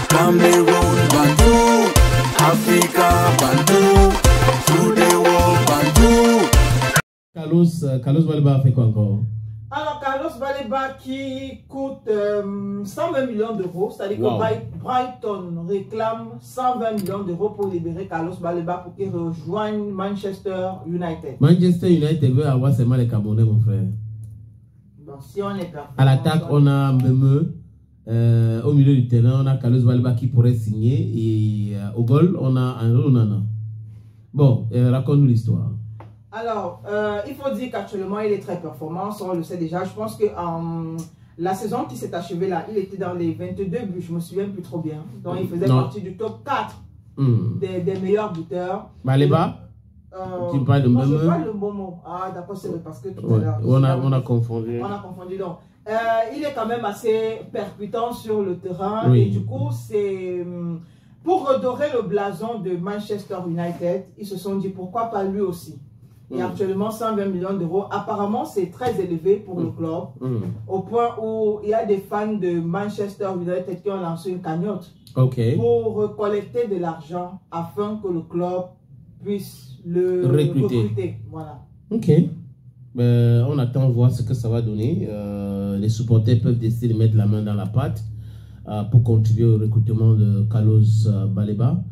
Cameroon, Bandou, Africa, Bandou, through the world, Bandou. Carlos Baleba a fait quoi encore? Alors, Carlos Baleba qui coûte 120 millions d'euros, c'est-à-dire que Brighton réclame 120 millions d'euros pour libérer Carlos Baleba pour qu'il rejoigne Manchester United. Manchester United veut avoir seulement les Camerounais, mon frère. Bon, si on est à l'attaque, on a Meme. Au milieu du terrain, on a Carlos Baleba qui pourrait signer. Et au goal, on a Henry Onana. Bon, raconte-nous l'histoire. Alors, il faut dire qu'actuellement, il est très performant, ça on le sait déjà. Je pense que la saison qui s'est achevée là, il était dans les 22 buts, je ne me souviens plus trop bien. Donc, il faisait partie du top 4 des meilleurs buteurs. Baleba tu parles de Meme? Je parle le bon mot. Ah, d'accord, c'est parce que tout à l'heure. On a confondu. On a confondu, donc. Il est quand même assez percutant sur le terrain. Oui. Et du coup, c'est... Pour redorer le blason de Manchester United, ils se sont dit pourquoi pas lui aussi. Et actuellement, 120 millions d'euros, apparemment, c'est très élevé pour le club. Au point où il y a des fans de Manchester United qui ont lancé une cagnotte pour recollecter de l'argent afin que le club puisse le recruter. Voilà. Ok. On attend voir ce que ça va donner. Les supporters peuvent décider de mettre la main dans la pâte pour contribuer au recrutement de Carlos Baleba,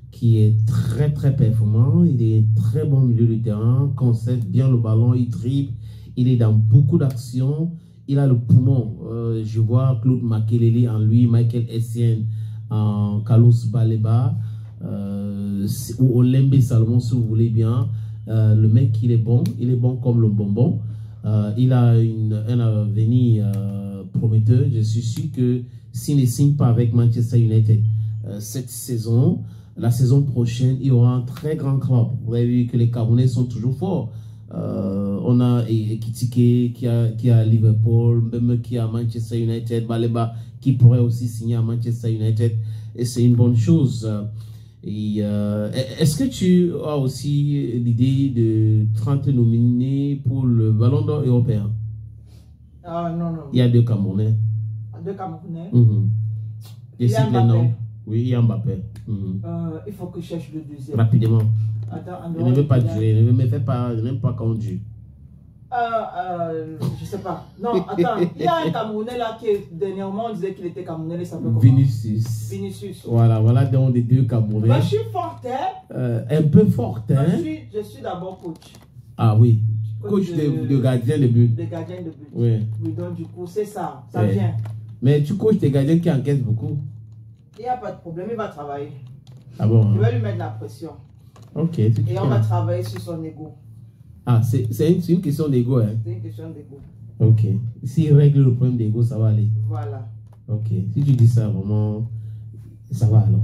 qui est très très performant. Il est très bon au milieu du terrain, conserve bien le ballon, il dribble, il est dans beaucoup d'actions, il a le poumon. Je vois Claude Makelele en lui, Michael Essien en Carlos Baleba, ou Olembe Salomon si vous voulez bien. Le mec, il est bon comme le bonbon. Il a un avenir prometteur. Je suis sûr que s'il ne signe pas avec Manchester United cette saison, la saison prochaine, il y aura un très grand club. Vous avez vu que les Camerounais sont toujours forts. On a Ekitike qui a Liverpool, même qui a Manchester United, Baleba qui pourrait aussi signer à Manchester United. Et c'est une bonne chose. Est-ce que tu as aussi l'idée de 30 nominés pour le Ballon d'Or européen? Non. Il y a 2 Camerounais. 2 Camerounais. Je cite les noms. Oui, il y a Mbappé. Il faut que je cherche le deuxième. Rapidement. Attends, je ne veux pas durer. Je ne me fais pas, je n'aime pas qu'on dure. Je sais pas. Non, attends. Il y a un Camerounais là qui, dernièrement, on disait qu'il était Camerounais. Il s'appelle comment? Vinicius. Voilà donc les 2 Camerounais. Bah, je suis fort, hein? Un peu fort, hein? Je suis d'abord coach. Ah oui. Coach de gardien de but. De gardien de but. Oui, donc du coup, c'est ça. Ça vient. Mais tu coaches des gardiens qui encaissent beaucoup. Il n'y a pas de problème, il va travailler. Ah bon? Je vais lui mettre la pression. Ok. Et on va travailler sur son ego. Ah, c'est une question d'ego, hein? C'est une question d'ego. Ok. S'il règle le problème d'ego, ça va aller. Voilà. Ok. Si tu dis ça, vraiment, ça va alors.